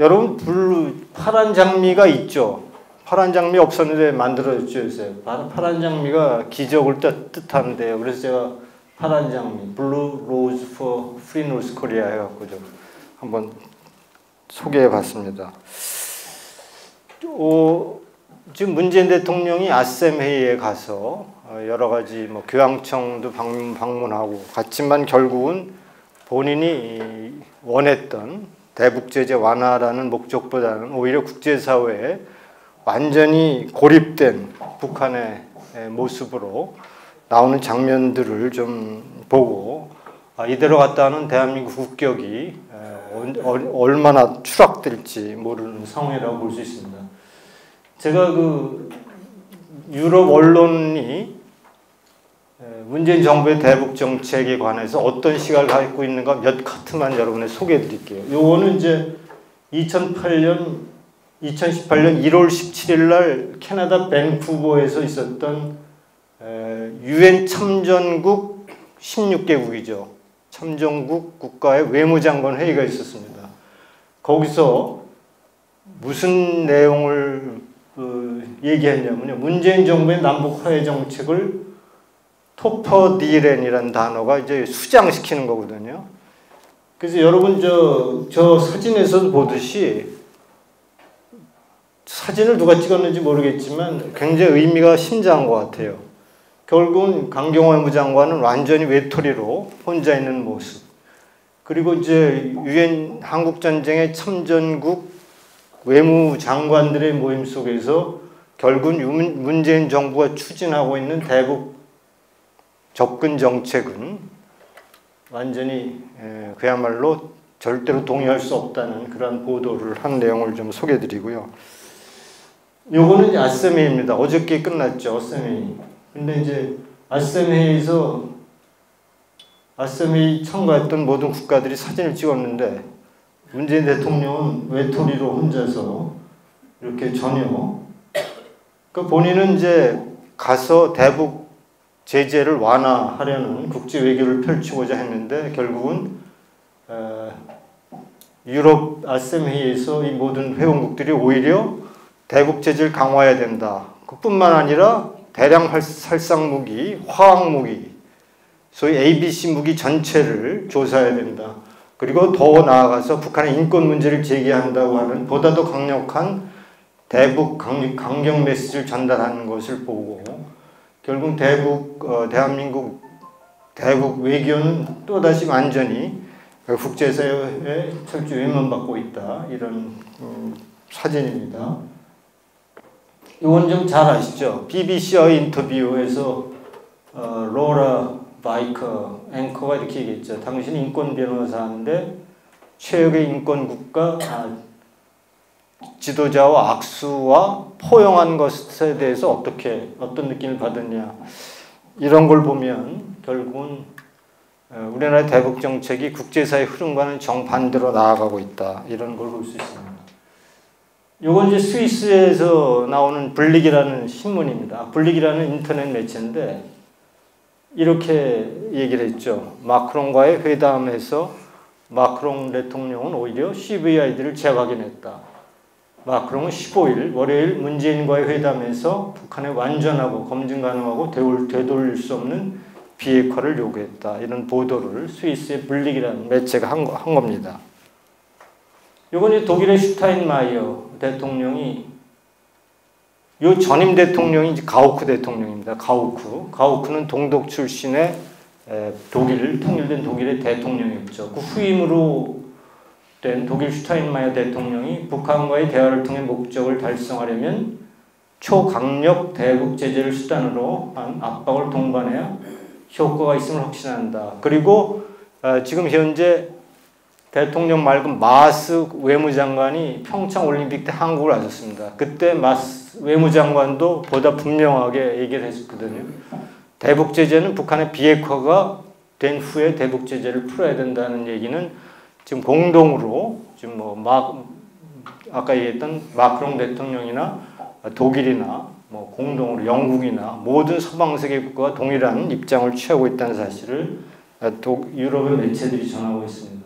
여러분 파란 장미가 있죠. 파란 장미 없었는데 만들어졌죠 요새. 파란 장미가 기적을 뜻하는데요. 그래서 제가 파란 장미, Blue Rose for Free North Korea 해갖고 좀 한번 소개해봤습니다. 지금 문재인 대통령이 아셈 회의에 가서 여러 가지 뭐 교황청도 방문하고 갔지만 결국은 본인이 원했던 대북 제재 완화라는 목적보다는 오히려 국제사회에 완전히 고립된 북한의 모습으로 나오는 장면들을 좀 보고 이대로 갔다는 대한민국 국격이 얼마나 추락될지 모르는 상황이라고 볼 수 있습니다. 제가 유럽 언론이 문재인 정부의 대북 정책에 관해서 어떤 시각을 갖고 있는가 몇 카트만 여러분에 소개해 드릴게요. 요거는 이제 2018년 1월 17일 날 캐나다 밴쿠버에서 있었던 UN 참전국 16개국이죠. 참전국 국가의 외무장관 회의가 있었습니다. 거기서 무슨 내용을 얘기했냐면요. 문재인 정부의 남북 화해 정책을 토퍼디렌이라는 단어가 이제 수장시키는 거거든요. 그래서 여러분 저 사진에서도 보듯이 사진을 누가 찍었는지 모르겠지만 굉장히 의미가 심장한 것 같아요. 결국은 강경화 외무장관은 완전히 외톨이로 혼자 있는 모습. 그리고 이제 유엔 한국전쟁의 참전국 외무장관들의 모임 속에서 결국은 문재인 정부가 추진하고 있는 대북 접근 정책은 완전히 그야말로 절대로 동의할 수 없다는 그런 보도를 한 내용을 좀 소개해드리고요. 요거는 이제 아셈회의입니다. 어저께 끝났죠. 아셈회의. 근데 이제 아셈회의에서 아셈회의 참가했던 모든 국가들이 사진을 찍었는데 문재인 대통령은 외톨이로 혼자서 이렇게 전혀 본인은 이제 가서 대북 제재를 완화하려는 국제 외교를 펼치고자 했는데 결국은 유럽 아셈 회의에서 이 모든 회원국들이 오히려 대북 제재를 강화해야 된다. 그뿐만 아니라 대량 살상 무기, 화학 무기, 소위 ABC 무기 전체를 조사해야 된다. 그리고 더 나아가서 북한의 인권 문제를 제기한다고 하는 보다 더 강력한 대북 강경 메시지를 전달하는 것을 보고 결국 대한민국 대북 외교는 또다시 완전히 국제사회에 철저히 외면받고 있다. 이런 사진입니다. 이건 좀 잘 아시죠? BBC의 인터뷰에서 로라 바이커 앵커가 이렇게 얘기했죠. 당신은 인권 변호사인데 최악의 인권국가 지도자와 악수와 포용한 것에 대해서 어떤 느낌을 받았냐. 이런 걸 보면 결국은 우리나라의 대북 정책이 국제사회 흐름과는 정반대로 나아가고 있다. 이런 걸 볼 수 있습니다. 요건 이제 스위스에서 나오는 블릭이라는 신문입니다. 블릭이라는 인터넷 매체인데 이렇게 얘기를 했죠. 마크롱과의 회담에서 마크롱 대통령은 오히려 CVID를 재확인했다. 마크롱은 15일 월요일 문재인과의 회담에서 북한의 완전하고 검증 가능하고 되돌릴 수 없는 비핵화를 요구했다. 이런 보도를 스위스의 블릭이라는 매체가 한 겁니다. 이건 독일의 슈타인마이어 대통령이 요 전임 대통령이 이제 가우크 대통령입니다. 가우크는 동독 출신의 통일된 독일의 대통령이었죠. 그 후임으로 된 독일 슈타인마이어 대통령이 북한과의 대화를 통해 목적을 달성하려면 초강력 대북 제재를 수단으로 한 압박을 동반해야 효과가 있음을 확신한다. 그리고 지금 현재 대통령 말고 마스 외무장관이 평창 올림픽 때 한국을 왔었습니다. 그때 마스 외무장관도 보다 분명하게 얘기를 했었거든요. 대북 제재는 북한의 비핵화가 된 후에 대북 제재를 풀어야 된다는 얘기는 지금 공동으로 지금 아까 얘기했던 마크롱 대통령이나 독일이나 공동으로 영국이나 모든 서방 세계 국가가 동일한 입장을 취하고 있다는 사실을 유럽의 매체들이 전하고 있습니다.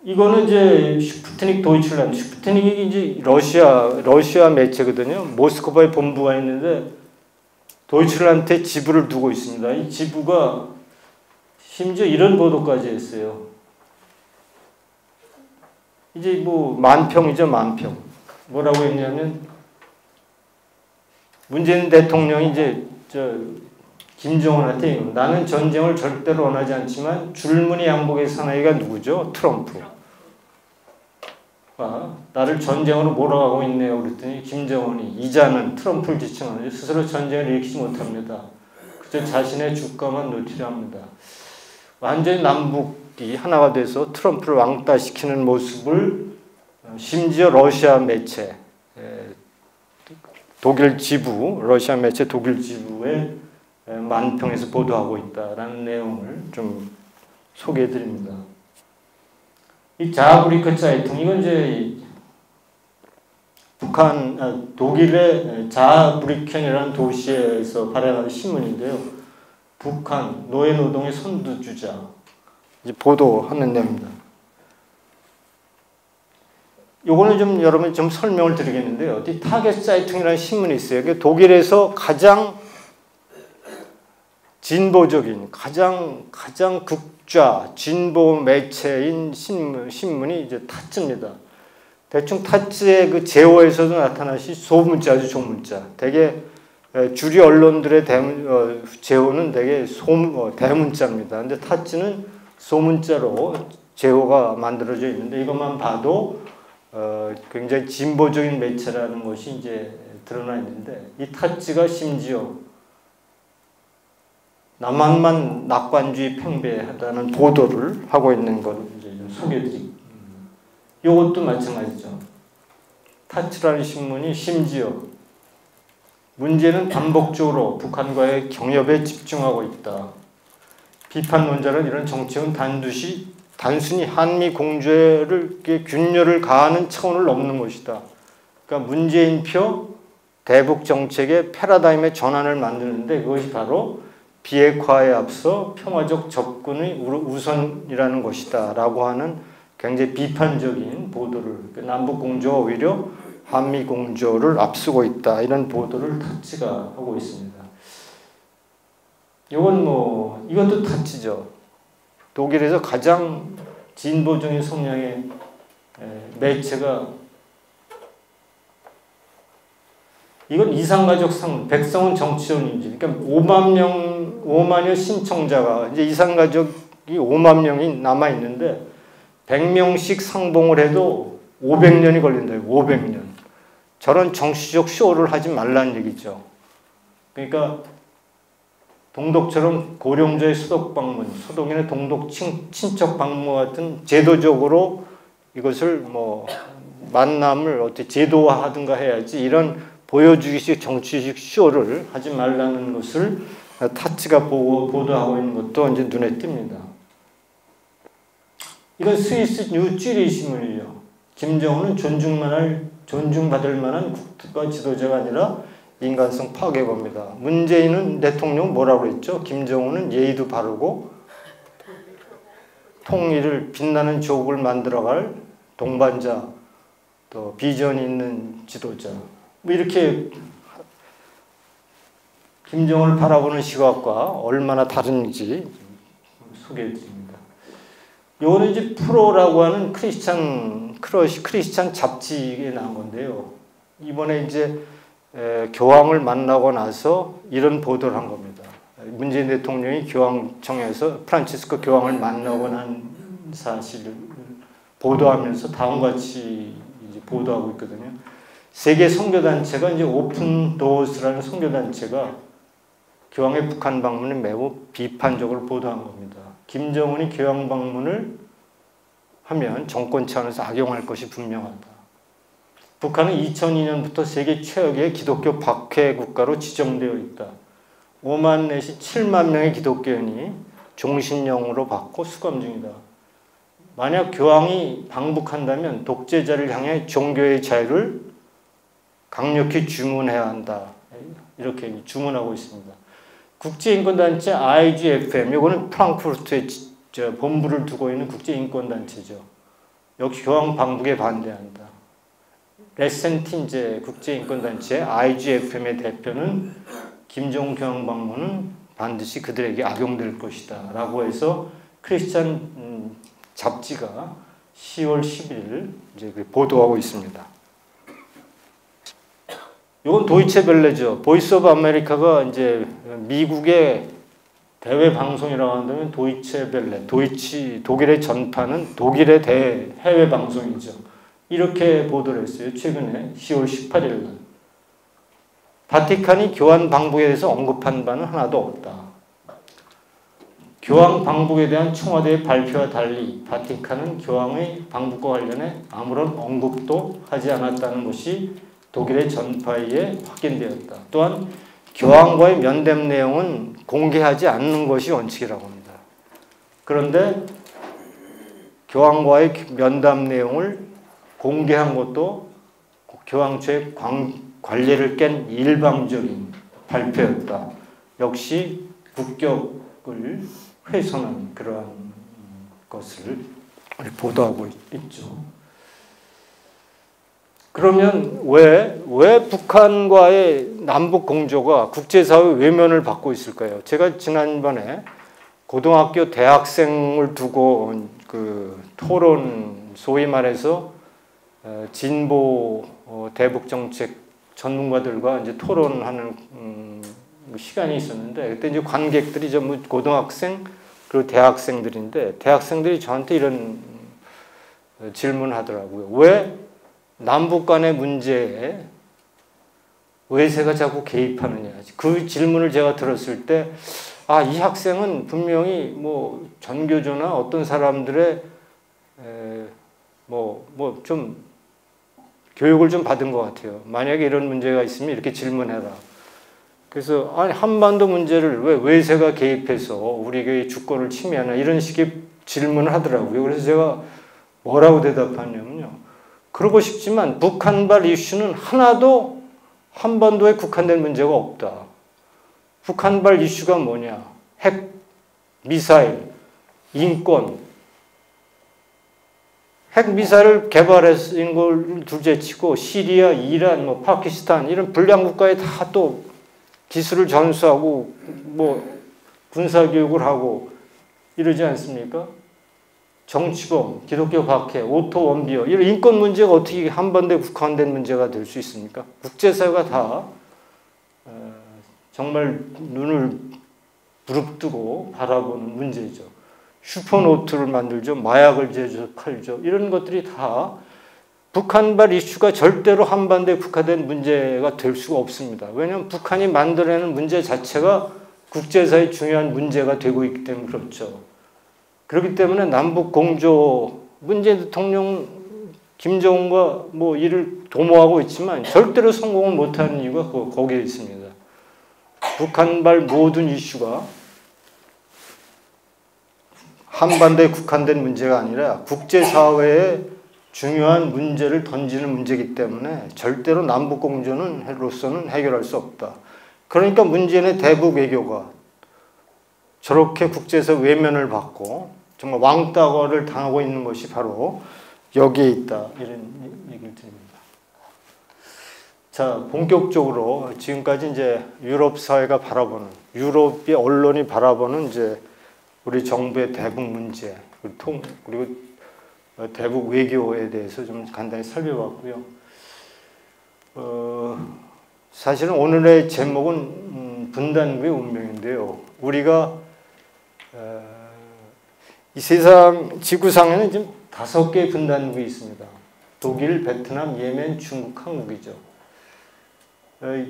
이거는 이제 슈푸트닉 도이칠란드, 슈푸트닉이 이제 러시아 매체거든요. 모스크바에 본부가 있는데 도이칠란드에 지부를 두고 있습니다. 이 지부가 심지어 이런 보도까지 했어요. 이제 뭐 만평이죠, 만평. 뭐라고 했냐면 문재인 대통령이 이제 김정은한테 나는 전쟁을 절대로 원하지 않지만 줄무늬 양복의 사나이가 누구죠? 트럼프. 나를 전쟁으로 몰아가고 있네요. 그랬더니 김정은이 이자는 트럼프를 지칭하는데 스스로 전쟁을 일으키지 못합니다. 그저 자신의 주가만 노출합니다. 완전히 남북이 하나가 돼서 트럼프를 왕따시키는 모습을 심지어 러시아 매체 독일 지부, 러시아 매체 독일 지부의 만평에서 보도하고 있다라는 내용을 좀 소개해 드립니다. 이 자브리커 차이통, 이건 이제 독일의 자브리켄이라는 도시에서 발행하는 신문인데요. 북한 노예노동의 선두주자 이제 보도하는 내용입니다. 요거는 좀 여러분 좀 설명을 드리겠는데요. 타겟 사이팅이라는 신문이 있어요. 독일에서 가장 진보적인 가장 극좌 진보 매체인 신문이 이제 타츠입니다. 대충 타츠의 그 제호에서도 나타나시 소문자죠, 소문자. 대개 주류 언론들의 제호는 대개 대문자입니다. 근데 타츠는 소문자로 제호가 만들어져 있는데 이것만 봐도 굉장히 진보적인 매체라는 것이 이제 드러나 있는데 이 타츠가 심지어 남한만 낙관주의 팽배하다는 보도를 하고 있는 걸 이제 소개해드립니다. 이것도 마찬가지죠. 타츠라는 신문이 심지어 문제는 반복적으로 북한과의 경협에 집중하고 있다. 비판론자는 이런 정책은 단순히 한미 공조를 균열을 가하는 차원을 넘는 것이다. 그러니까 문재인표 대북 정책의 패러다임의 전환을 만드는데 그것이 바로 비핵화에 앞서 평화적 접근의 우선이라는 것이다 라고 하는 굉장히 비판적인 보도를, 남북 공조가 오히려 한미 공조를 앞서고 있다 이런 보도를 타츠가 하고 있습니다. 이것도 타츠죠. 독일에서 가장 진보적인 성향의 매체가 이건 이산가족 상문, 백성은 정치론인지, 그러니까 5만여 신청자가 이제 이산가족이 5만 명이 남아 있는데 100명씩 상봉을 해도 500년이 걸린다요. 500년. 저런 정치적 쇼를 하지 말라는 얘기죠. 그러니까 동독처럼 고령자의 수독 방문, 소독인의 동독 친척 방문 같은 제도적으로 이것을 만남을 어떻게 제도화하든가 해야지 이런 보여주기식 정치식 쇼를 하지 말라는 것을 타츠가 보도하고 있는 것도 이제 눈에 띕니다. 이건 스위스 뉴찌리 신문이에요. 김정은은 존중받을 만한 국가 지도자가 아니라 인간성 파괴범이다. 문재인은 대통령 뭐라고 했죠? 김정은은 예의도 바르고 통일을 빛나는 조국을 만들어갈 동반자, 또 비전이 있는 지도자. 이렇게 김정은을 바라보는 시각과 얼마나 다른지 소개해드립니다. 이거는 이제 프로라고 하는 크리스찬 잡지에 나온 건데요. 이번에 이제 교황을 만나고 나서 이런 보도를 한 겁니다. 문재인 대통령이 교황청에서 프란치스코 교황을 만나고 난 사실을 보도하면서 다음과 같이 이제 보도하고 있거든요. 세계 선교단체가 이제 오픈 도어스라는 선교단체가 교황의 북한 방문을 매우 비판적으로 보도한 겁니다. 김정은이 교황 방문을 하면 정권 차원에서 악용할 것이 분명하다. 북한은 2002년부터 세계 최악의 기독교 박해 국가로 지정되어 있다. 5만 내지 7만 명의 기독교인이 종신령으로 받고 수감 중이다. 만약 교황이 방북한다면 독재자를 향해 종교의 자유를 강력히 주문해야 한다. 이렇게 주문하고 있습니다. 국제인권단체 IGFM, 이거는 프랑크푸르트에 본부를 두고 있는 국제인권단체죠. 역시 교황 방북에 반대한다. 레센틴제 국제인권단체 IGFM의 대표는 김정은 교황 방문은 반드시 그들에게 악용될 것이다 라고 해서 크리스찬 잡지가 10월 11일 이제 보도하고 있습니다. 이건 도이체벨레죠. 보이스 오브 아메리카가 이제 미국의 대외 방송이라고 한다면 도이체벨레, 독일의 전파는 독일의 해외 방송이죠. 이렇게 보도를 했어요. 최근에 10월 18일 날. 바티칸이 교황 방북에 대해서 언급한 바는 하나도 없다. 교황 방북에 대한 청와대의 발표와 달리 바티칸은 교황의 방북과 관련해 아무런 언급도 하지 않았다는 것이 독일의 전파에 확인되었다. 또한 교황과의 면담 내용은 공개하지 않는 것이 원칙이라고 합니다. 그런데 교황과의 면담 내용을 공개한 것도 교황처의 관례를 깬 일방적인 발표였다. 역시 국격을 훼손한 그러한 것을 보도하고 있죠. 그러면 왜 북한과의 남북 공조가 국제사회 외면을 받고 있을까요? 제가 지난번에 고등학교 대학생을 두고 그 토론, 소위 말해서 진보 대북 정책 전문가들과 이제 토론하는 시간이 있었는데, 그때 이제 관객들이 전부 고등학생 그리고 대학생들인데, 대학생들이 저한테 이런 질문을 하더라고요. 왜 남북 간의 문제에 외세가 자꾸 개입하느냐. 그 질문을 제가 들었을 때, 아, 이 학생은 분명히 뭐 전교조나 어떤 사람들의 좀 교육을 좀 받은 것 같아요. 만약에 이런 문제가 있으면 이렇게 질문해라. 그래서 아니, 한반도 문제를 왜 외세가 개입해서 우리의 주권을 침해하나, 이런 식의 질문을 하더라고요. 그래서 제가 뭐라고 대답하냐면요, 그러고 싶지만 북한발 이슈는 하나도 한반도에 국한된 문제가 없다. 북한발 이슈가 뭐냐? 핵, 미사일, 인권. 핵 미사일을 개발한 걸 둘째치고 시리아, 이란, 파키스탄 이런 불량 국가에 다 또 기술을 전수하고 군사 교육을 하고 이러지 않습니까? 정치범, 기독교 박해, 오토 원비어, 이런 인권 문제가 어떻게 한반도에 국한된 문제가 될 수 있습니까? 국제사회가 다 정말 눈을 부릅뜨고 바라보는 문제죠. 슈퍼노트를 만들죠. 마약을 제조해서 팔죠. 이런 것들이 다 북한발 이슈가 절대로 한반도에 국한된 문제가 될 수가 없습니다. 왜냐하면 북한이 만들어내는 문제 자체가 국제사회의 중요한 문제가 되고 있기 때문에 그렇죠. 그렇기 때문에 남북 공조, 문재인 대통령 김정은과 이를 도모하고 있지만 절대로 성공을 못하는 이유가 거기에 있습니다. 북한발 모든 이슈가 한반도에 국한된 문제가 아니라 국제사회에 중요한 문제를 던지는 문제이기 때문에 절대로 남북 공조로서는 해결할 수 없다. 그러니까 문재인의 대북 외교가 저렇게 국제에서 외면을 받고 정말 왕따거를 당하고 있는 것이 바로 여기에 있다. 이런 얘기를 드립니다. 자, 본격적으로 지금까지 이제 유럽 사회가 바라보는, 유럽의 언론이 바라보는 이제 우리 정부의 대북 문제, 그리고 대북 외교에 대해서 좀 간단히 살펴봤고요. 사실은 오늘의 제목은 분단국의 운명인데요. 우리가 이 세상 지구상에는 지금 5개의 분단국이 있습니다. 독일, 베트남, 예멘, 중국, 한국이죠.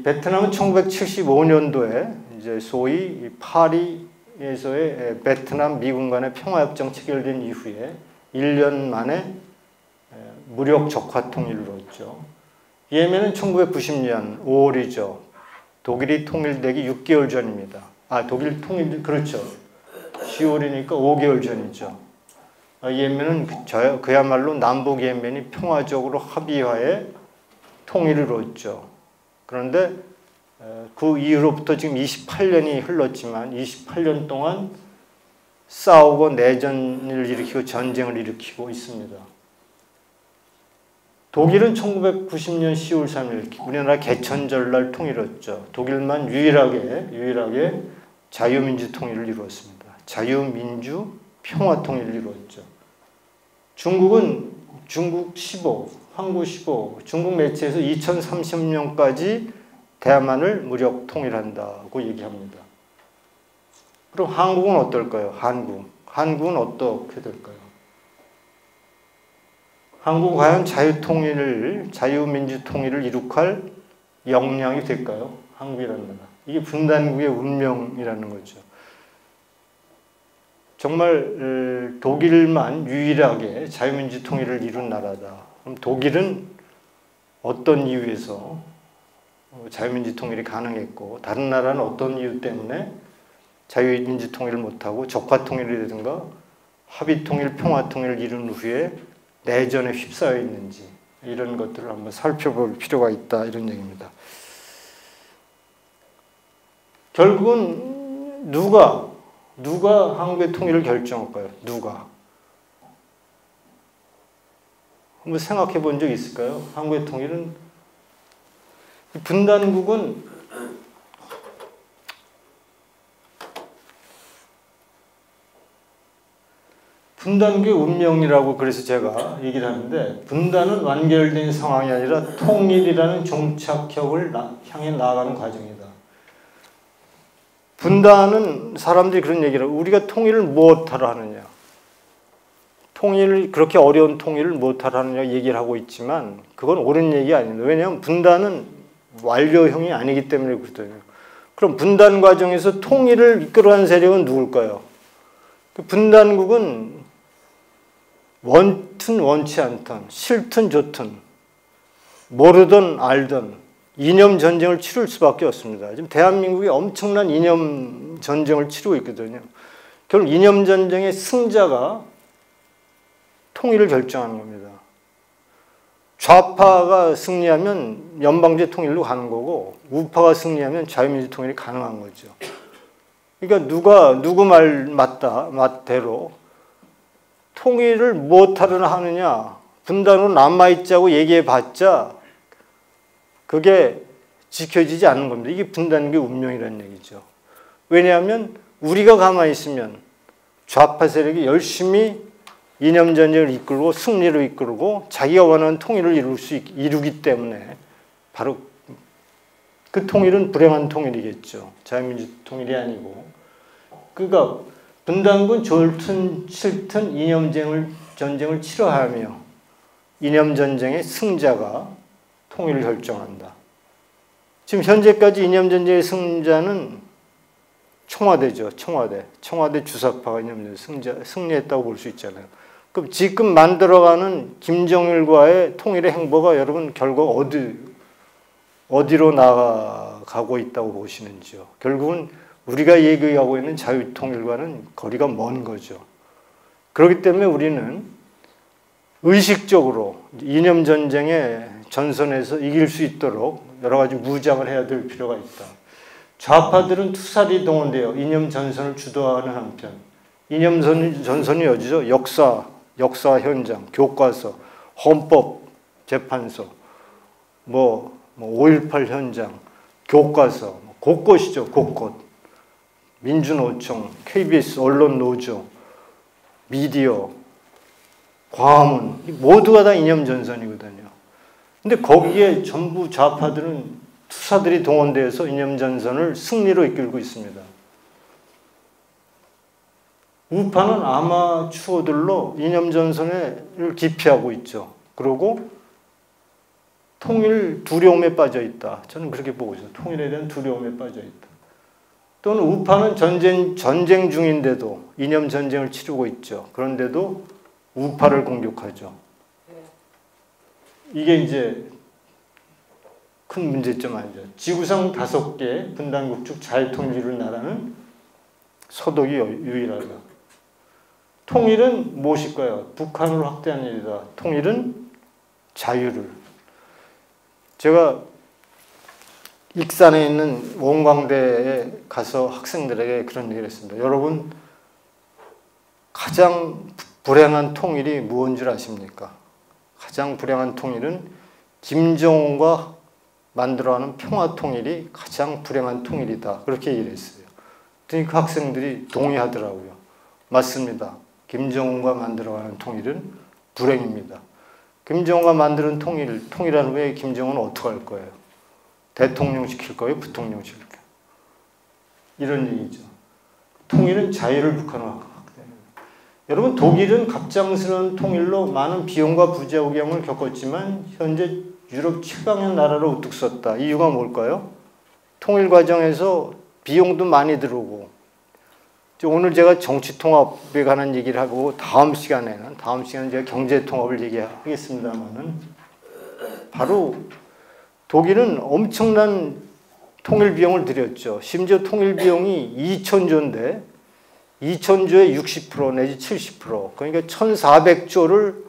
베트남은 1975년도에 이제 소위 파리에서의 베트남 미군 간의 평화협정 체결된 이후에 1년 만에 무력 적화 통일을 이뤘죠. 예멘은 1990년 5월이죠. 독일이 통일되기 6개월 전입니다. 독일 통일, 그렇죠. 10월이니까 5개월 전이죠. 예멘은 그야말로 남북 예멘이 평화적으로 합의하에 통일을 이뤘죠. 그런데 그 이후로부터 지금 28년이 흘렀지만 28년 동안 싸우고 내전을 일으키고 전쟁을 일으키고 있습니다. 독일은 1990년 10월 3일 우리나라 개천절날 통일했죠. 독일만 유일하게 자유민주 통일을 이루었습니다. 자유민주 평화 통일을 이루었죠. 중국은 중국 15, 항구 15, 중국 매체에서 2030년까지 대만을 무력 통일한다고 얘기합니다. 그럼 한국은 어떨까요? 한국은 어떻게 될까요? 한국은 과연 자유민주 통일을 이룩할 역량이 될까요? 한국이라는 나라. 이게 분단국의 운명이라는 거죠. 정말 독일만 유일하게 자유민주 통일을 이룬 나라다. 그럼 독일은 어떤 이유에서 자유민주 통일이 가능했고 다른 나라는 어떤 이유 때문에 자유민주 통일을 못하고 적화 통일이라든가 합의 통일, 평화 통일을 이룬 후에 내전에 휩싸여 있는지 이런 것들을 한번 살펴볼 필요가 있다 이런 얘기입니다. 결국은 누가 한국의 통일을 결정할까요? 누가? 한번 생각해 본 적 있을까요? 한국의 통일은 분단국은 분단국의 운명이라고 그래서 제가 얘기를 하는데 분단은 완결된 상황이 아니라 통일이라는 종착역을 향해 나아가는 과정이다. 분단은 사람들이 그런 얘기를 해요. 우리가 통일을 무엇하러 하느냐. 그렇게 어려운 통일을 무엇하러 하느냐 얘기를 하고 있지만 그건 옳은 얘기 아닙니다. 왜냐하면 분단은 완료형이 아니기 때문에 그렇거든요. 그럼 분단 과정에서 통일을 이끌어간 세력은 누굴까요? 그 분단국은 원튼 원치 않든 싫든 좋든 모르든 알든 이념 전쟁을 치를 수밖에 없습니다. 지금 대한민국이 엄청난 이념 전쟁을 치르고 있거든요. 결국 이념 전쟁의 승자가 통일을 결정하는 겁니다. 좌파가 승리하면 연방제 통일로 가는 거고 우파가 승리하면 자유민주 통일이 가능한 거죠. 그러니까 누구 말대로 통일을 무엇하러 하느냐 분단으로 남아있자고 얘기해봤자 그게 지켜지지 않는 겁니다. 이게 분단국의 운명이라는 얘기죠. 왜냐하면 우리가 가만히 있으면 좌파 세력이 열심히 이념 전쟁을 이끌고 승리를 이끌고 자기가 원하는 통일을 이루기 때문에 바로 그 통일은 불행한 통일이겠죠. 자유민주 통일이 아니고. 그러니까 분단국은 좋든 싫든 이념 전쟁을 치러하며 이념 전쟁의 승자가 통일을 결정한다. 지금 현재까지 이념 전쟁의 승자는 청와대죠. 청와대 주사파가 이념 전쟁 승리했다고 볼 수 있잖아요. 그럼 지금 만들어가는 김정일과의 통일의 행보가 여러분 결국 어디로 나아가고 있다고 보시는지요? 결국은 우리가 얘기하고 있는 자유통일과는 거리가 먼 거죠. 그렇기 때문에 우리는 의식적으로 이념 전쟁의 전선에서 이길 수 있도록 여러 가지 무장을 해야 될 필요가 있다. 좌파들은 투사리 동원되어 이념 전선을 주도하는 한편 이념 전선이 어디죠? 역사 현장, 교과서, 헌법 재판소, 5.18 현장, 교과서, 곳곳이죠, 곳곳. 민주노총, KBS 언론노조, 미디어, 광화문, 모두가 다 이념 전선이거든요. 근데 거기에 전부 좌파들은 투사들이 동원되어서 이념 전선을 승리로 이끌고 있습니다. 우파는 아마추어들로 이념 전선을 기피하고 있죠. 그리고 통일 두려움에 빠져 있다. 저는 그렇게 보고 있어요. 통일에 대한 두려움에 빠져 있다. 또는 우파는 전쟁 중인데도 이념 전쟁을 치르고 있죠. 그런데도 우파를 공격하죠. 이게 이제 큰 문제점 아니죠. 지구상 5개 분단국 중 자유통일을 나라는 서독이 유일하다. 통일은 무엇일까요? 북한으로 확대하는 일이다. 통일은 자유를. 제가 익산에 있는 원광대에 가서 학생들에게 그런 얘기를 했습니다. 여러분, 가장 불행한 통일이 무엇인 줄 아십니까? 가장 불행한 통일은 김정은과 만들어가는 평화통일이 가장 불행한 통일이다. 그렇게 얘기를 했어요. 그러니까 그 학생들이 동의하더라고요. 맞습니다. 김정은과 만들어가는 통일은 불행입니다. 김정은과 만드는 통일한 후에 김정은은 어떻게 할 거예요? 대통령 시킬 거예요? 부통령 시킬 거예요? 이런 얘기죠. 통일은 자유를 북한화합니다. 여러분, 독일은 갑작스러운 통일로 많은 비용과 부작용을 겪었지만 현재 유럽 최강의 나라로 우뚝 섰다. 이유가 뭘까요? 통일 과정에서 비용도 많이 들어오고, 오늘 제가 정치통합에 관한 얘기를 하고 다음 시간에는 제가 경제통합을 얘기하겠습니다만은, 바로 독일은 엄청난 통일 비용을 들였죠. 심지어 통일 비용이 2,000조인데 2,000조의 60% 내지 70%, 그러니까 1,400조를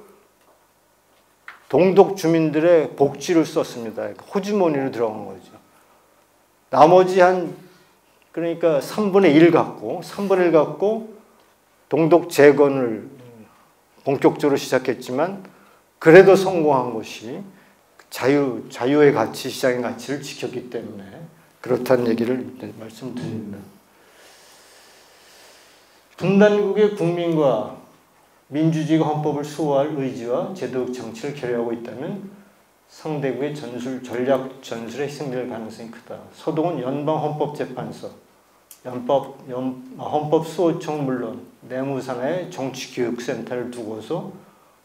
동독 주민들의 복지를 썼습니다. 호주머니로 들어간 거죠. 나머지 그러니까 3분의 1 갖고 동독 재건을 본격적으로 시작했지만 그래도 성공한 것이 자유의 가치, 시장의 가치를 지켰기 때문에 그렇다는 얘기를 말씀드립니다. 분단국의 국민과 민주주의가 헌법을 수호할 의지와 제도적 정치를 결여하고 있다면 상대국의 전략 전술에 희생될 가능성이 크다. 서동은 연방헌법재판소, 헌법수호청 물론 내무산하에 정치교육센터를 두고서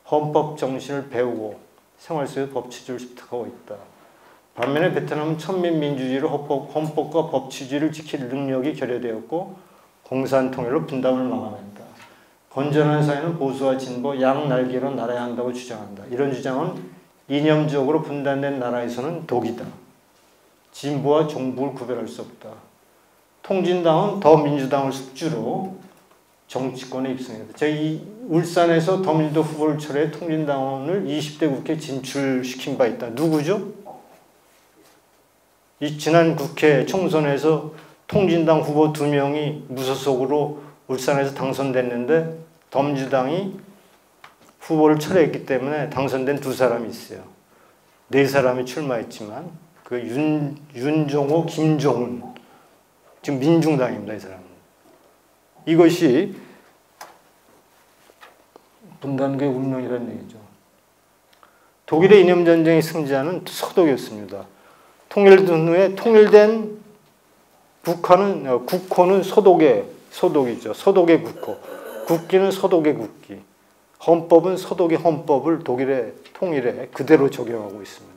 헌법 정신을 배우고 생활 속의 법치주의를 습득하고 있다. 반면에 베트남은 천민민주주의로 헌법과 법치주의를 지킬 능력이 결여되었고 공산 통일로 분담을 마감했다. 건전한 사회는 보수와 진보 양날개로 날아야 한다고 주장한다. 이런 주장은 이념적으로 분단된 나라에서는 독이다. 진보와 종북을 구별할 수 없다. 통진당은 더민주당을 숙주로 정치권에 입성했다. 저희 울산에서 더민주당 후보를 철회해 통진당원을 20대 국회에 진출시킨 바 있다. 누구죠? 이 지난 국회 총선에서 통진당 후보 2명이 무소속으로 울산에서 당선됐는데 더민주당이 후보를 철회했기 때문에 당선된 2사람이 있어요. 4사람이 출마했지만 그 윤종호, 김종훈, 지금 민중당입니다. 이 사람은. 이것이 분단국의 운명이라는 얘기죠. 독일의 이념전쟁의 승자는 서독이었습니다. 통일된 후에 통일된 국호는 서독이죠. 서독의 국호. 국기는 서독의 국기. 헌법은 서독의 헌법을 독일의 통일에 그대로 적용하고 있습니다.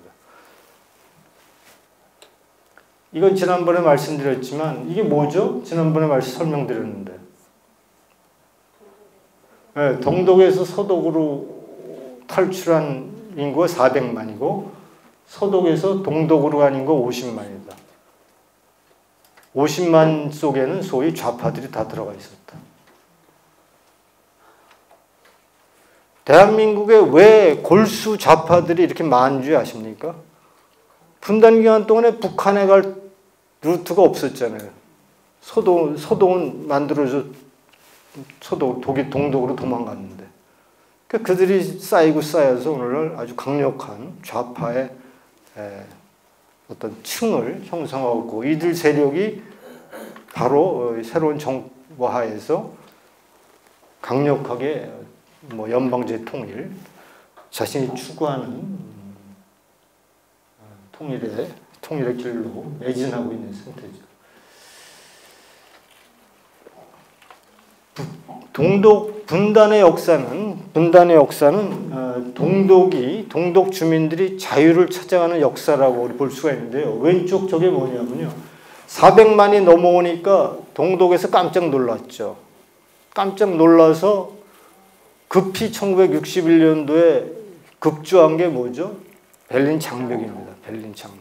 이건 지난번에 말씀드렸지만 이게 뭐죠? 지난번에 설명드렸는데 네, 동독에서 서독으로 탈출한 인구가 400만이고 서독에서 동독으로 간 인구가 50만이다. 50만 속에는 소위 좌파들이 다 들어가 있었다. 대한민국에 왜 골수 좌파들이 이렇게 많은 줄 아십니까? 분단 기간 동안에 북한에 갈 루트가 없었잖아요. 서동은 만들어져 독일 동독으로 도망갔는데 그들이 쌓여서 오늘날 아주 강력한 좌파의 어떤 층을 형성하고 있고 이들 세력이 바로 새로운 정부 하에서 강력하게 연방제 통일, 자신이 추구하는 통일의 길로 매진하고 있는 상태죠. 동독 분단의 역사는 동독 주민들이 자유를 찾아가는 역사라고 볼 수가 있는데요. 왼쪽 저게 뭐냐면요. 400만이 넘어오니까 동독에서 깜짝 놀랐죠. 깜짝 놀라서 급히 1961년도에 급조한 게 뭐죠? 베를린 장벽입니다. 베를린 장벽.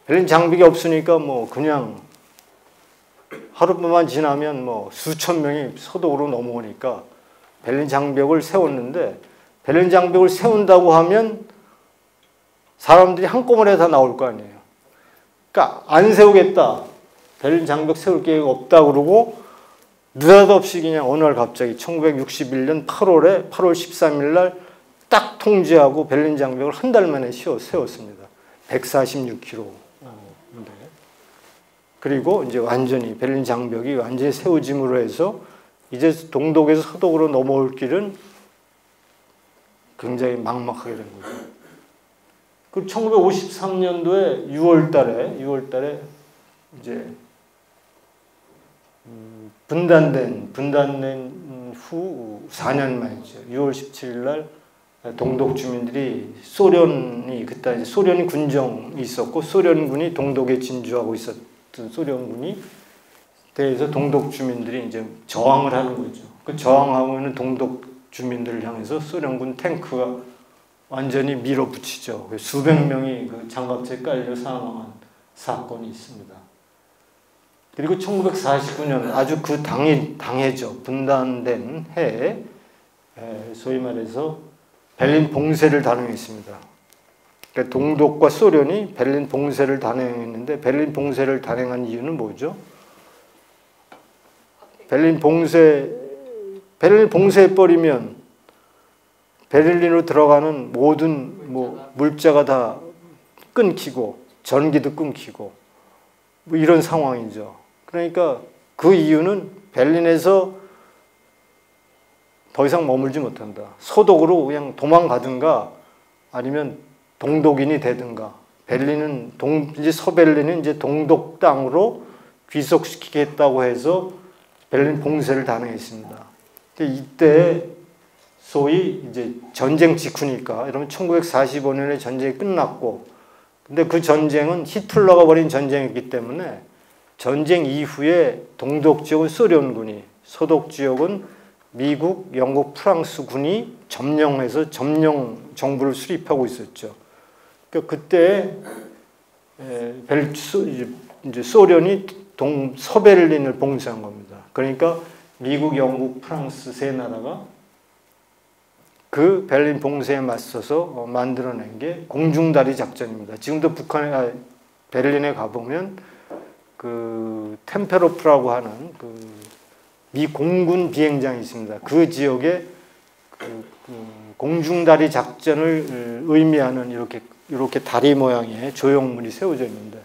베를린 장벽이 없으니까 그냥 하룻밤만 지나면 수천 명이 서독으로 넘어오니까 베를린 장벽을 세웠는데 베를린 장벽을 세운다고 하면 사람들이 한꺼번에 다 나올 거 아니에요. 그러니까 안 세우겠다. 베를린 장벽 세울 계획 없다 그러고 느닷없이 그냥 어느 날 갑자기 1961년 8월 13일 날 딱 통제하고 베를린 장벽을 한 달 만에 세웠습니다. 146km. 그리고 이제 완전히 베를린 장벽이 완전히 세워짐으로 해서 이제 동독에서 서독으로 넘어올 길은 굉장히 막막하게 된 거죠. 그 1953년도에 6월달에 이제 분단된 후 4년 만이죠. 6월 17일 날 동독 주민들이 그때 이제 소련이 군정이 있었고 소련군이 동독에 진주하고 있었던 소련군이 대해서 동독 주민들이 이제 저항을 하는 거죠. 그 저항하면은 동독 주민들을 향해서 소련군 탱크가 완전히 밀어붙이죠. 수백 명이 그 장갑차에 깔려 사망한 사건이 있습니다. 그리고 1949년 아주 그 당해죠. 분단된 해에 소위 말해서 베를린 봉쇄를 단행했습니다. 그러니까 동독과 소련이 베를린 봉쇄를 단행했는데 베를린 봉쇄를 단행한 이유는 뭐죠? 베를린 봉쇄해버리면 베를린으로 들어가는 모든 물자가 다 끊기고 전기도 끊기고 이런 상황이죠. 그러니까 그 이유는 베를린에서 더 이상 머물지 못한다. 서독으로 그냥 도망가든가 아니면 동독인이 되든가. 이제 서베를린은 이제 동독 땅으로 귀속시키겠다고 해서 베를린 봉쇄를 단행했습니다. 이때 소위 이제 전쟁 직후니까, 여러분 1945년에 전쟁이 끝났고, 근데 그 전쟁은 히틀러가 벌인 전쟁이기 때문에 전쟁 이후에 동독 지역은 소련군이, 서독 지역은 미국, 영국, 프랑스 군이 점령해서 점령 정부를 수립하고 있었죠. 그러니까 그때 이제 소련이 서베를린을 봉쇄한 겁니다. 그러니까 미국, 영국, 프랑스 세 나라가 그 베를린 봉쇄에 맞서서 만들어낸 게 공중다리 작전입니다. 지금도 베를린에 가보면 그 템페로프라고 하는 미 공군 비행장이 있습니다. 그 지역에 그 공중다리 작전을 의미하는 이렇게 다리 모양의 조형물이 세워져 있는데,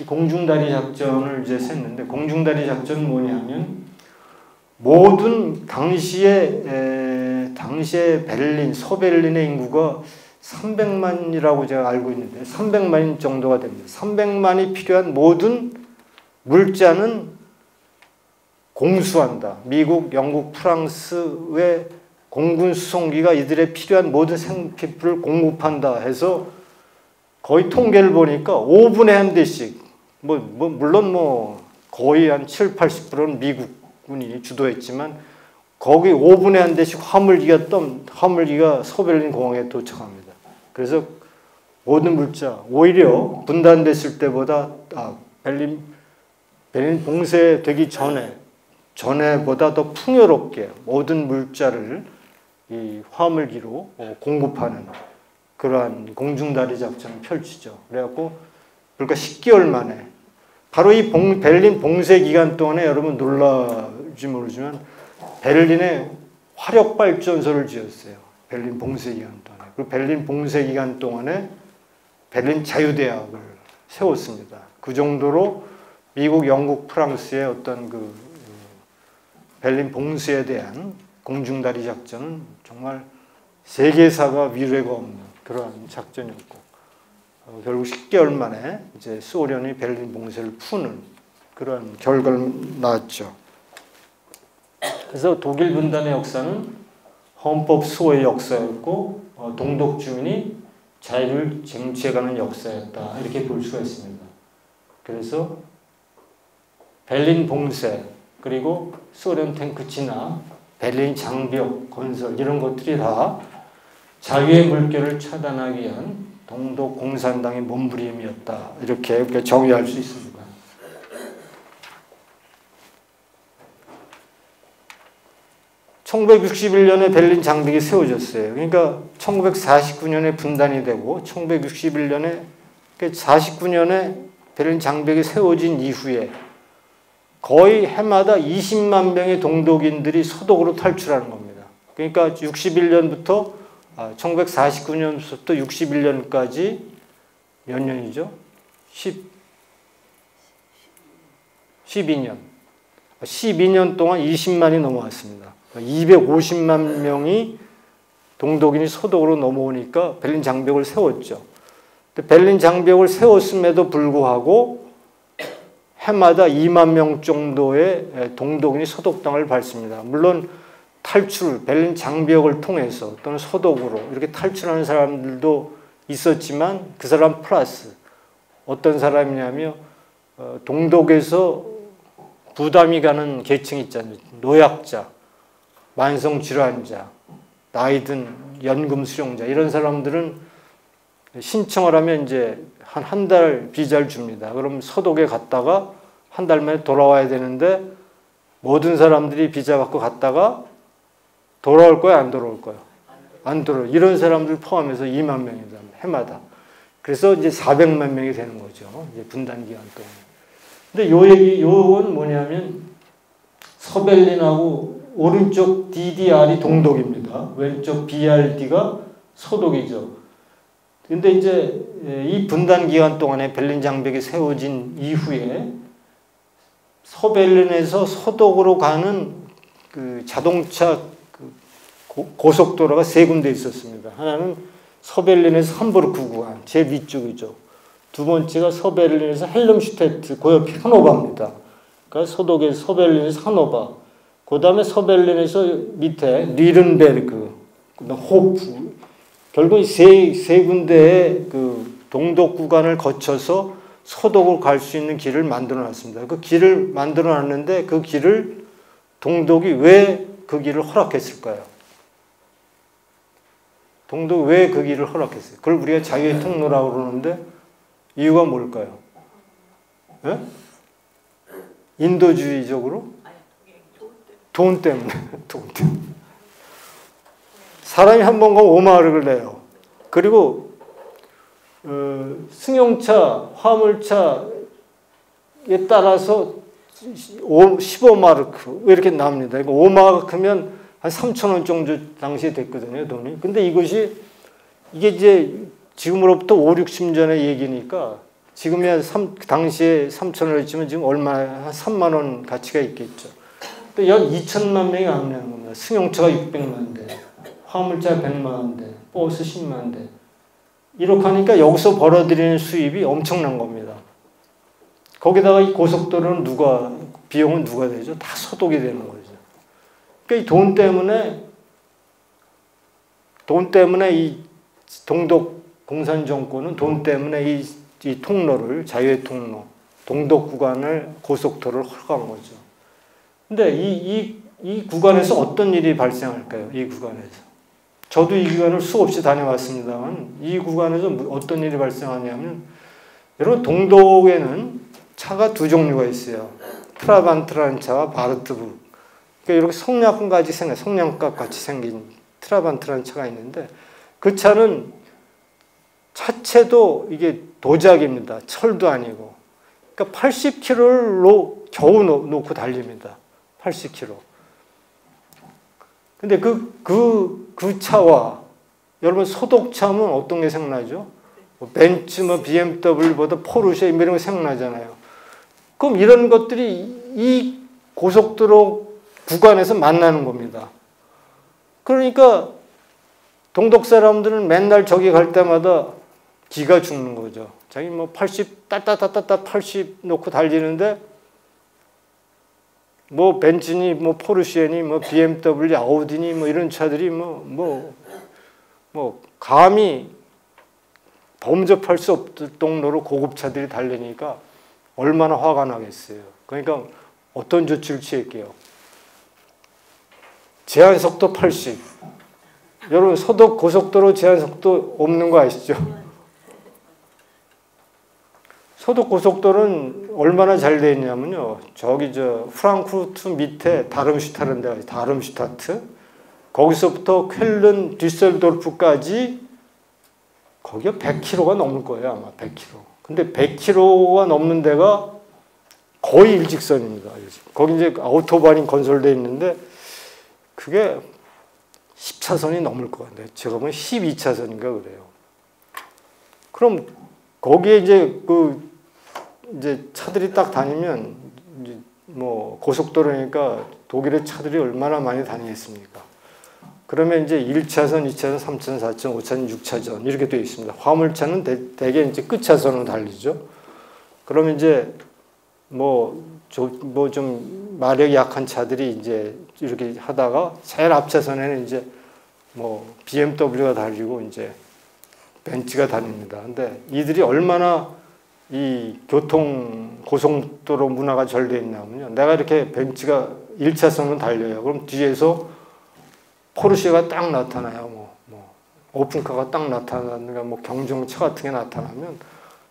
이 공중다리 작전을 이제 셌는데, 공중다리 작전은 뭐냐면 모든 당시에 베를린, 서베를린의 인구가 300만이라고 제가 알고 있는데 300만 정도가 됩니다. 300만이 필요한 모든 물자는 공수한다. 미국, 영국, 프랑스의 공군 수송기가 이들의 필요한 모든 생필품을 공급한다 해서 거의 통계를 보니까 5분에 한 대씩, 물론 거의 한 7, 80%는 미국군이 주도했지만 거기 5분에 한 대씩 화물기가 서베를린 공항에 도착합니다. 그래서 모든 물자, 오히려 분단됐을 때보다 베를린 봉쇄되기 전에보다 더 풍요롭게 모든 물자를 이 화물기로 공급하는 그러한 공중다리 작전을 펼치죠. 그래갖고 그러니까 10개월 만에 바로 이 베를린 봉쇄 기간 동안에 여러분 놀랄지 모르지만 베를린에 화력발전소를 지었어요. 베를린 봉쇄 기간 동안에. 그리고 베를린 봉쇄 기간 동안에 베를린 자유대학을 세웠습니다. 그 정도로 미국, 영국, 프랑스의 어떤 베를린 봉쇄에 대한 공중다리 작전은 정말 세계사가 위례가 없는 그러한 작전이었고, 결국 10개월 만에 이제 소련이 베를린 봉쇄를 푸는 그런 결과를 낳았죠. 그래서 독일 분단의 역사는 헌법 수호의 역사였고, 동독 주민이 자유를 쟁취해가는 역사였다, 이렇게 볼 수가 있습니다. 그래서 베를린 봉쇄, 그리고 소련 탱크 진화, 베를린 장벽 건설, 이런 것들이 다 자유의 물결을 차단하기 위한 동독 공산당의 몸부림이었다, 이렇게 정의할 수 있습니다. (1961년에) 베를린 장벽이 세워졌어요. 그러니까 1949년에 분단이 되고 1961년에 49년에 베를린 장벽이 세워진 이후에 거의 해마다 20만 명의 동독인들이 서독으로 탈출하는 겁니다. 그러니까 61년부터 1949년부터 61년까지 몇 년이죠? 12년. 12년 동안 20만이 넘어왔습니다. 250만 명이 동독인이 서독으로 넘어오니까 베를린 장벽을 세웠죠. 베를린 장벽을 세웠음에도 불구하고 해마다 2만 명 정도의 동독인이 서독 땅을 밟습니다. 물론 탈출, 베를린 장벽을 통해서 또는 서독으로 이렇게 탈출하는 사람들도 있었지만 그 사람 플러스 어떤 사람이냐면 동독에서 부담이 가는 계층이 있잖아요. 노약자, 만성질환자, 나이든 연금 수령자 이런 사람들은 신청을 하면 이제 한 달 비자를 줍니다. 그럼 서독에 갔다가 한 달 만에 돌아와야 되는데 모든 사람들이 비자 받고 갔다가 돌아올 거야, 안 돌아올 거야? 안 돌아올. 이런 사람들 포함해서 2만 명이다. 해마다. 그래서 이제 400만 명이 되는 거죠. 이제 분단 기간 동안. 근데 요건 뭐냐면 서베를린하고 오른쪽 DDR이 동독입니다. 왼쪽 BRD가 서독이죠. 근데 이제 이 분단 기간 동안에 베를린 장벽이 세워진 이후에 서베를린에서 서독으로 가는 그 자동차 고속도로가 세 군데 있었습니다. 하나는 서베를린에서 함부르크 구간, 제일 위쪽이죠. 두 번째가 서베를린에서 헬름슈테트, 그 옆이 하노바입니다. 그러니까 서독에서 서베를린에서 하노바. 그 다음에 서베를린에서 밑에 뉘른베르그, 호프. 결국 세 군데의 그 동독 구간을 거쳐서 서독으로 갈 수 있는 길을 만들어 놨습니다. 그 길을 만들어 놨는데 그 길을 동독이 왜 그 길을 허락했을까요? 동독이 왜 그 길을 허락했어요? 그걸 우리가 자유의 통로라고 그러는데 이유가 뭘까요? 네? 인도주의적으로? 돈 때문에. 돈 때문에. 사람이 한 번 가면 5마르를 내요. 그리고 승용차, 화물차에 따라서 15마르크 이렇게 나옵니다. 5마르크면 한 3,000원 정도 당시에 됐거든요, 돈이. 근데 이게 이제 지금으로부터 5, 60년 전의 얘기니까 지금이야 당시에 3,000원을 했지만 지금 얼마, 한 3만 원 가치가 있겠죠. 또 약 2천만 명이 압류한 겁니다. 승용차가 600만 대, 화물차 100만 대, 버스 10만 대. 이렇게 하니까 여기서 벌어들이는 수입이 엄청난 겁니다. 거기다가 이 고속도로는 비용은 누가 되죠? 다 서독이 되는 거죠. 그러니까 이 돈 때문에 이 동독 공산 정권은 돈 때문에 이 통로를, 자유의 통로, 동독 구간을, 고속도로를 허락한 거죠. 근데 이 구간에서 어떤 일이 발생할까요? 이 구간에서. 저도 이 구간을 수없이 다녀왔습니다만 이 구간에서 어떤 일이 발생하냐면 여러분 동독에는 차가 두 종류가 있어요. 트라반트라는 차와 바르트부르크. 그러니까 이렇게 성냥갑 같이 생긴 트라반트라는 차가 있는데 그 차는 차체도 이게 도자기입니다. 철도 아니고. 그러니까 80km를 겨우 놓고 달립니다. 80km. 근데 그 차와 여러분 소독차면 어떤 게 생각나죠? 벤츠, BMW보다 포르쉐 이런 거 생각나잖아요. 그럼 이런 것들이 이 고속도로 구간에서 만나는 겁니다. 그러니까 동독 사람들은 맨날 저기 갈 때마다 기가 죽는 거죠. 자기 80 따따따따따 80 놓고 달리는데 벤츠니 포르쉐니 BMW, 아우디니 이런 차들이 감히 범접할 수 없을 정도로 고급차들이 달리니까 얼마나 화가 나겠어요. 그러니까 어떤 조치를 취할게요? 제한속도 80. 여러분 서독 고속도로 제한속도 없는 거 아시죠? 서독 고속도로는 얼마나 잘 되어 있냐면요. 저기 프랑크푸르트 밑에 다름슈타트라는 데가 있어요. 다름슈타트. 거기서부터 쾰른 뒤셀도르프까지 거기가 100km가 넘을 거예요. 아마 100km. 근데 100km가 넘는 데가 거의 일직선입니다. 거기 이제 아우토반이 건설되어 있는데 그게 10차선이 넘을 것 같아요. 제가 보면 12차선인가 그래요. 그럼 거기에 이제 이제 차들이 딱 다니면 이제 뭐 고속도로니까 독일의 차들이 얼마나 많이 다니겠습니까? 그러면 이제 1차선, 2차선, 3차선, 4차선, 5차선, 6차선 이렇게 되어 있습니다. 화물차는 대개 이제 끝차선으로 달리죠. 그러면 이제 뭐 좀 마력이 약한 차들이 이제 이렇게 하다가 제일 앞차선에는 이제 뭐 BMW가 달리고 이제 벤츠가 다닙니다. 근데 이들이 얼마나 이 고속도로 문화가 잘 되어 있냐면요. 내가 이렇게 벤츠가 1차선으로 달려요. 그럼 뒤에서 포르쉐가 딱 나타나요. 뭐 오픈카가 딱 나타나는가, 뭐 경중차 같은 게 나타나면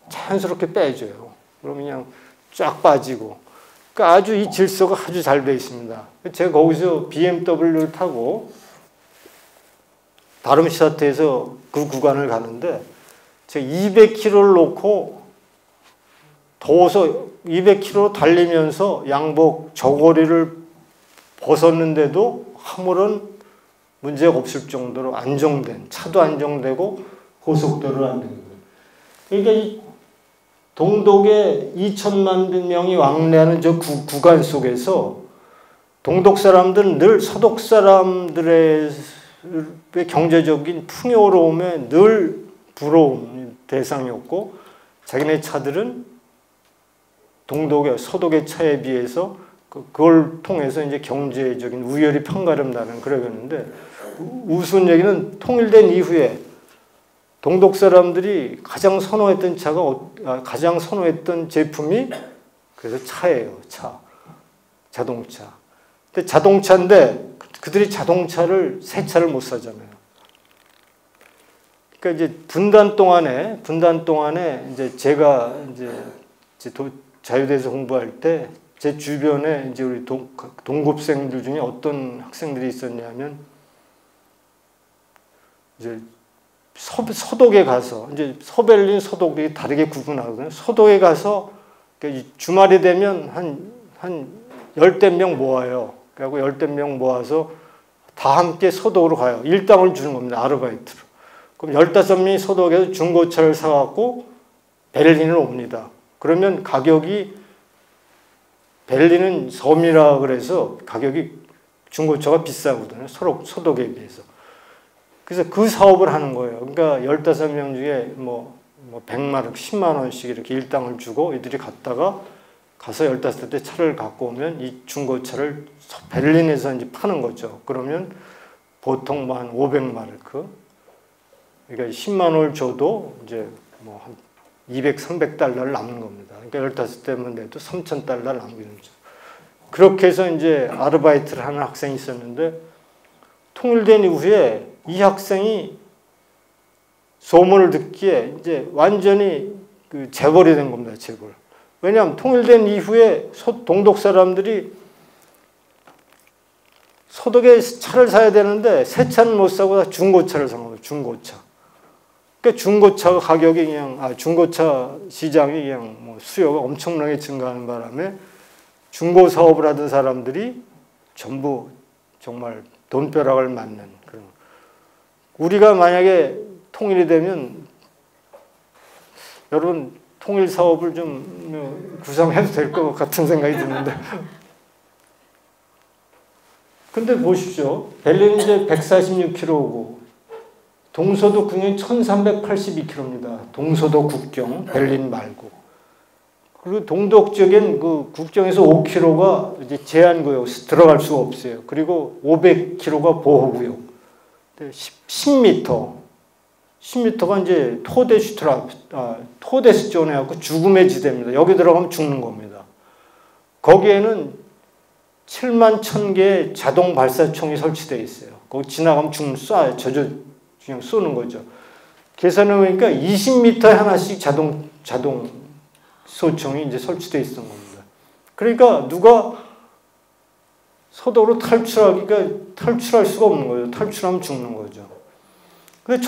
자연스럽게 빼줘요. 그럼 그냥 쫙 빠지고. 그러니까 아주 이 질서가 아주 잘 되어 있습니다. 제가 거기서 BMW를 타고 다름슈타트에서 그 구간을 가는데 제가 200km를 놓고 더워서 200km 달리면서 양복 저고리를 벗었는데도 아무런 문제가 없을 정도로 안정된, 차도 안정되고 고속도로도 안정되고. 그러니까 이 동독에 2천만 명이 왕래하는 저 구간 속에서 동독 사람들은 늘 서독 사람들의 경제적인 풍요로움에 늘 부러운 대상이었고, 자기네 차들은 서독의 차에 비해서 그걸 통해서 이제 경제적인 우열이 편가름나는 그러겠는데, 우스운 얘기는 통일된 이후에 동독 사람들이 가장 선호했던 가장 선호했던 제품이 그래서 차예요. 자동차. 근데 자동차인데 그들이 새 차를 못 사잖아요. 그러니까 이제 분단 동안에 이제 제가 이제 자유대에서 공부할 때 제 주변에 이제 우리 동급생들 중에 어떤 학생들이 있었냐면 이제 서독에 가서 이제 서베를린 서독이 다르게 구분하거든요. 서독에 가서 주말이 되면 한 열댓 명 모아요. 그리고 열댓 명 모아서 다 함께 서독으로 가요. 일당을 주는 겁니다. 아르바이트로. 그럼 15명이 서독에서 중고차를 사갖고 베를린을 옵니다. 그러면 가격이 베를린은 섬이라 그래서 가격이 중고차가 비싸거든요. 서독에 비해서. 그래서 그 사업을 하는 거예요. 그러니까 15명 중에 뭐 100마르크, 10만 원씩 이렇게 일당을 주고 이들이 가서 15대 차를 갖고 오면 이 중고차를 베를린에서 이제 파는 거죠. 그러면 보통 뭐 한 500마르크. 그러니까 10만 원을 줘도 이제 뭐 한 200, 300달러를 남는 겁니다. 그러니까 15대면 내도 3,000달러를 남기는 거죠. 그렇게 해서 이제 아르바이트를 하는 학생이 있었는데, 통일된 이후에 이 학생이 소문을 듣기에 이제 완전히 재벌이 된 겁니다. 재벌. 왜냐하면 통일된 이후에 동독 사람들이 서독에 차를 사야 되는데 새 차는 못 사고 다 중고차를 산 거예요. 중고차. 그러니까 중고차 가격이 중고차 시장이 그냥 뭐 수요가 엄청나게 증가하는 바람에 중고 사업을 하던 사람들이 전부 정말 돈벼락을 맞는 그런. 우리가 만약에 통일이 되면 여러분 통일 사업을 좀 구상해도 될 것 같은 생각이 드는데. 근데 보십시오. 베를린 이제 146km고 동서도 국경이 1382km입니다. 동서도 국경, 베를린 말고. 그리고 동독 지역엔 그 국경에서 5km가 이제 제한구역, 들어갈 수가 없어요. 그리고 500km가 보호구역. 10m가 이제 토데스 존에 갖고 죽음의 지대입니다. 여기 들어가면 죽는 겁니다. 거기에는 7만 1000개의 자동 발사총이 설치되어 있어요. 거기 지나가면 그냥 쏘는 거죠. 계산해 보니까 20m에 하나씩 자동 소총이 이제 설치되어 있었던 겁니다. 그러니까 누가 서독으로 탈출할 수가 없는 거예요. 탈출하면 죽는 거죠. 근데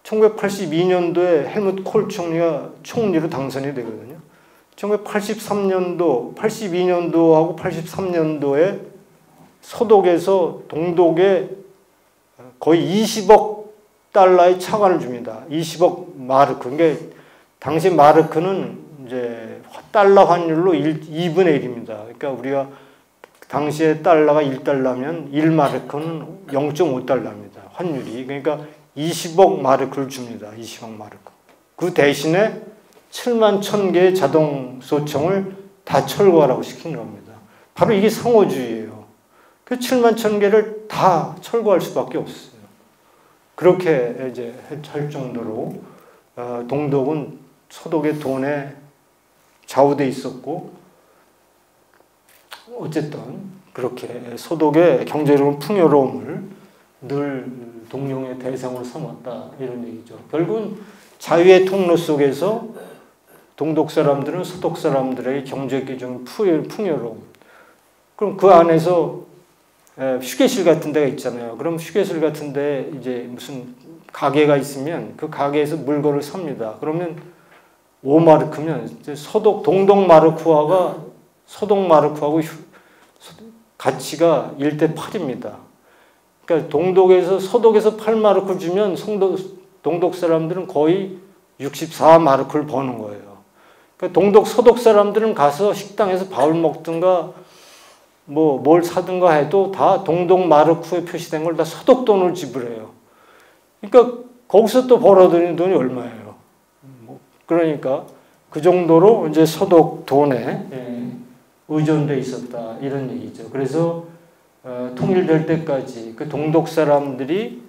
1982년도에 헬무트 콜 총리가 총리로 당선이 되거든요. 1982년도하고 83년도에 서독에서 동독에 거의 20억 달러의 차관을 줍니다. 20억 마르크. 그러니까 당시 마르크는 이제 달러 환율로 2분의 1입니다. 그러니까 우리가 당시에 달러가 1달러면 1마르크는 0.5달러입니다. 환율이. 그러니까 20억 마르크를 줍니다. 20억 마르크. 그 대신에 7만 1,000개의 자동 소총을 다 철거하라고 시킨 겁니다. 바로 이게 상호주의예요. 그 7만 1,000개를 다 철거할 수밖에 없어요. 그렇게 이제 할 정도로 동독은 서독의 돈에 좌우돼 있었고, 어쨌든 그렇게 서독의 경제적인 풍요로움을 늘 동룡의 대상으로 삼았다, 이런 얘기죠. 결국은 자유의 통로 속에서 동독 사람들은 서독 사람들의 경제적인 풍요로움, 그럼 그 안에서 휴게실 같은 데가 있잖아요. 그럼 휴게실 같은 데 이제 무슨 가게가 있으면 그 가게에서 물건을 삽니다. 그러면 5마르크면 서독 동독 마르크화가 서독 마르크하고 가치가 1대 8입니다. 그러니까 동독에서 서독에서 8마르크 주면 동독 사람들은 거의 64마르크를 버는 거예요. 그러니까 동독 서독 사람들은 가서 식당에서 밥을 먹든가 뭘 사든가 해도 다 동독 마르크에 표시된 걸 다 서독 돈을 지불해요. 그러니까 거기서 또 벌어들이는 돈이 얼마예요? 그러니까 그 정도로 이제 서독 돈에 의존돼 있었다, 이런 얘기죠. 그래서 통일될 때까지 그 동독 사람들이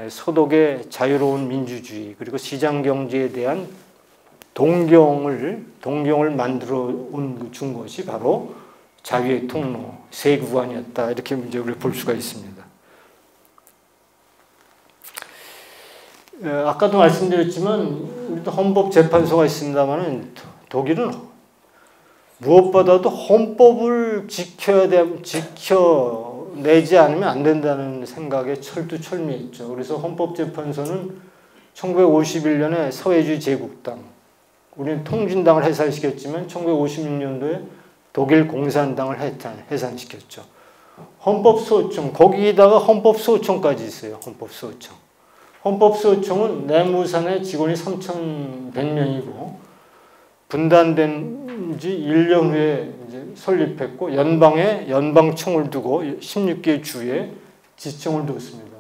서독의 자유로운 민주주의 그리고 시장 경제에 대한 동경을 만들어 준 것이 바로 자유의 통로, 세구관이었다, 이렇게 이제 우리 볼 수가 있습니다. 아까도 말씀드렸지만 우리도 헌법재판소가 있습니다만은 독일은 무엇보다도 헌법을 지켜내지 않으면 안 된다는 생각에 철두철미했죠. 그래서 헌법재판소는 1951년에 사회주의 제국당, 우리는 통진당을 해산시켰지만 1956년도에 독일 공산당을 해산시켰죠. 헌법소총, 거기다가 헌법소총까지 있어요. 헌법소총은 내무산의 직원이 3,100명이고 분단된 지 1년 후에 이제 설립했고 연방에 연방총을 두고 16개 주에 지청을 두었습니다.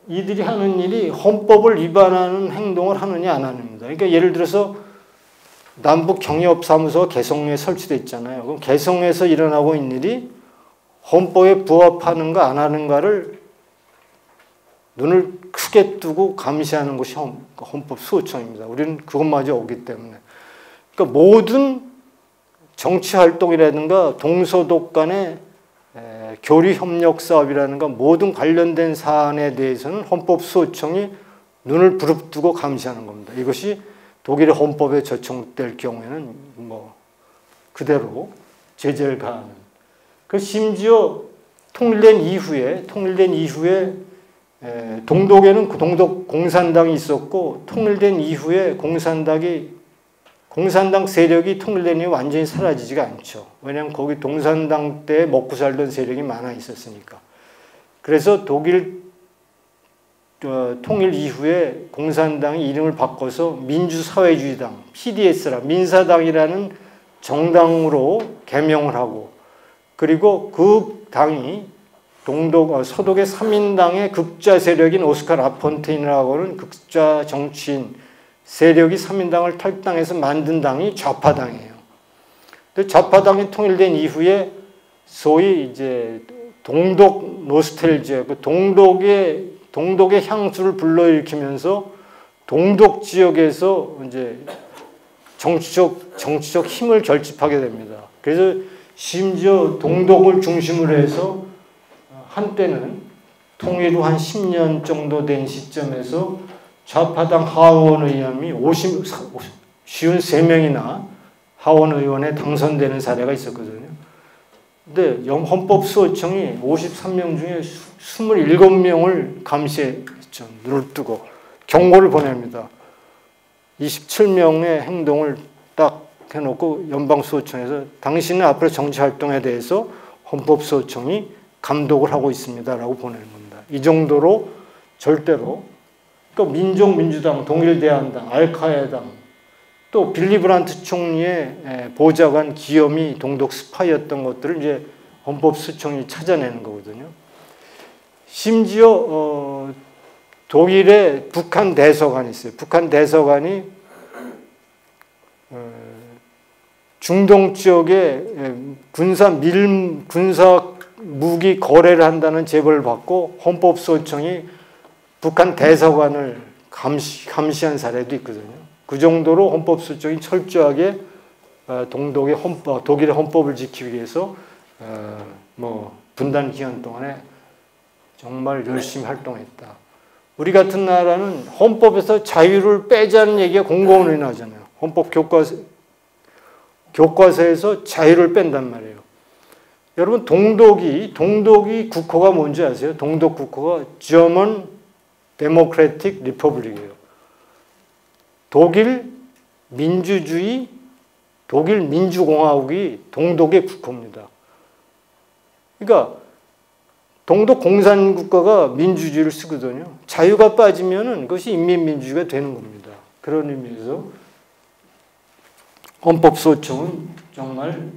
이들이 하는 일이 헌법을 위반하는 행동을 하느냐 안 하느냐입니다. 그러니까 예를 들어서 남북 경협사무소가 개성에 설치되어 있잖아요. 그럼 개성에서 일어나고 있는 일이 헌법에 부합하는가 안 하는가를 눈을 크게 뜨고 감시하는 것이 헌법수호청입니다. 우리는 그것마저 오기 때문에. 그러니까 모든 정치활동이라든가 동서독 간의 교류협력사업이라든가 모든 관련된 사안에 대해서는 헌법수호청이 눈을 부릅뜨고 감시하는 겁니다. 이것이 독일의 헌법에 저촉될 경우에는 그대로 제재를 가하는. 그 심지어 통일된 이후에 동독에는 그 동독 공산당이 있었고 통일된 이후에 공산당 세력이 통일된 이후 완전히 사라지지가 않죠. 왜냐하면 거기 공산당 때 먹고 살던 세력이 많아 있었으니까. 그래서 독일 통일 이후에 공산당이 이름을 바꿔서 민주사회주의당, PDS라 민사당이라는 정당으로 개명을 하고, 그리고 그 당이 서독의 3인당의 극좌 세력인 오스카 라폰테인이라고 하는 극좌 정치인 세력이 3인당을 탈당해서 만든 당이 좌파당이에요. 근데 좌파당이 통일된 이후에 소위 이제 동독 노스텔지아, 그 동독의 향수를 불러일으키면서 동독 지역에서 이제 정치적 힘을 결집하게 됩니다. 그래서 심지어 동독을 중심으로 해서 한때는 통일 후 한 10년 정도 된 시점에서 좌파당 하원 의원이 53명이나 하원 의원에 당선되는 사례가 있었거든요. 근데 헌법수호청이 53명 중에 27명을 감시했죠. 눈을 뜨고 경고를 보냅니다. 27명의 행동을 딱 해놓고 연방수호청에서 당신은 앞으로 정치활동에 대해서 헌법수호청이 감독을 하고 있습니다라고 보내는 겁니다. 이 정도로 절대로 그러니까 민족민주당, 동일대한당, 알카에당 또 빌리 브란트 총리의 보좌관 기염이 동독 스파이였던 것들을 이제 헌법수호청이 찾아내는 거거든요. 심지어 독일에 북한 대서관이 있어요. 북한 대서관이 중동 지역에 군사 무기 거래를 한다는 제보를 받고 헌법수호청이 북한 대서관을 감시한 사례도 있거든요. 그 정도로 헌법수호청이 철저하게 독일의 헌법을 지키기 위해서 분단 기간 동안에 정말 열심히 활동했다. 우리 같은 나라는 헌법에서 자유를 빼자는 얘기가 공공연히 나잖아요. 헌법 교과서에서 자유를 뺀단 말이에요. 여러분 동독이 국호가 뭔지 아세요? 동독 국호가 German Democratic Republic이에요. 독일 민주공화국이 동독의 국호입니다. 그러니까 동독 공산국가가 민주주의를 쓰거든요. 자유가 빠지면은 그것이 인민민주주의가 되는 겁니다. 그런 의미에서 헌법수호청은 정말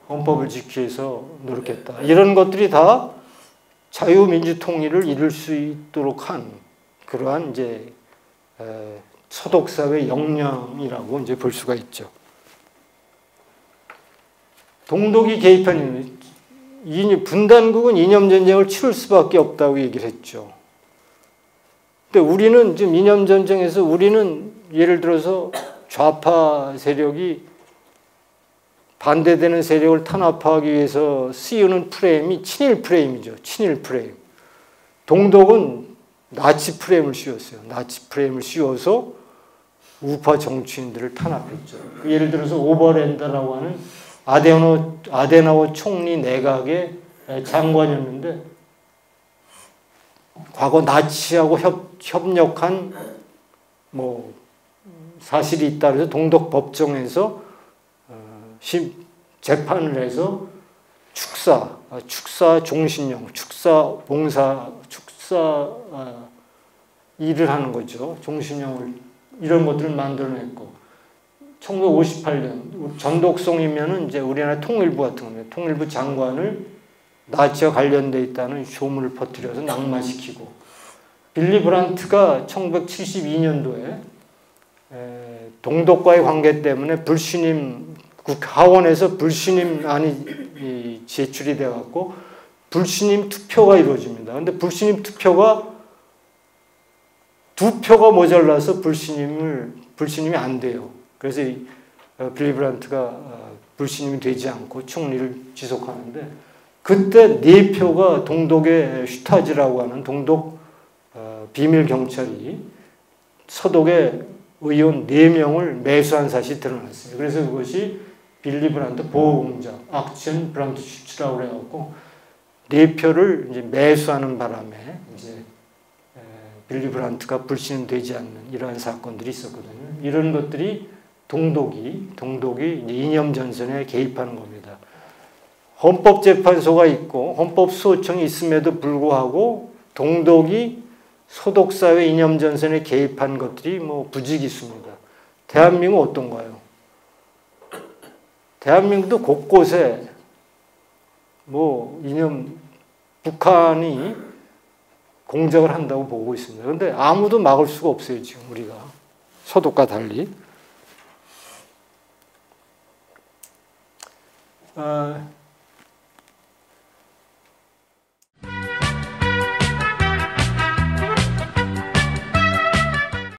헌법을 지키기 위해서 노력했다. 이런 것들이 다 자유민주통일을 이룰 수 있도록 한 그러한 이제 서독사회 역량이라고 이제 볼 수가 있죠. 동독이 개입한 분단국은 이념전쟁을 치를 수밖에 없다고 얘기를 했죠. 근데 우리는 지금 이념전쟁에서 우리는 예를 들어서 좌파 세력이 반대되는 세력을 탄압하기 위해서 씌우는 프레임이 친일 프레임이죠. 친일 프레임. 동독은 나치 프레임을 씌웠어요. 나치 프레임을 씌워서 우파 정치인들을 탄압했죠. 예를 들어서 오버랜드라고 하는 아데나워 총리 내각의 장관이었는데 과거 나치하고 협력한 사실이 있다 그래서 동독 법정에서 재판을 해서 축사 종신령, 축사 봉사, 일을 하는 거죠. 종신령을 이런 것들을 만들어냈고 1958년 전독송이면은 이제 우리나라 통일부 같은 겁니다. 통일부 장관을 나치와 관련돼 있다는 소문을 퍼뜨려서 낙마시키고 빌리 브란트가 1972년도에 동독과의 관계 때문에 하원에서 불신임안이 제출이 돼갖고 불신임 투표가 이루어집니다. 근데 불신임 투표가 2표가 모자라서 불신임이 안 돼요. 그래서 빌리 브란트가 불신임이 되지 않고 총리를 지속하는데 그때 4표가 동독의 슈타즈라고 하는 동독 비밀 경찰이 서독의 의원 4명을 매수한 사실이 드러났어요. 그래서 그것이 빌리 브란트 보호공작, 악션 브란트 슈츠라고 그래갖고 4표를 이제 매수하는 바람에 이제 빌리 브란트가 불신되지 않는 이러한 사건들이 있었거든요. 이런 것들이 동독이 이제 이념 전선에 개입하는 겁니다. 헌법재판소가 있고 헌법수호청이 있음에도 불구하고 동독이 소독사회 이념 전선에 개입한 것들이 부지기수입니다. 대한민국 어떤가요? 대한민국도 곳곳에 북한이 공작을 한다고 보고 있습니다. 그런데 아무도 막을 수가 없어요, 지금 우리가. 서독과 달리.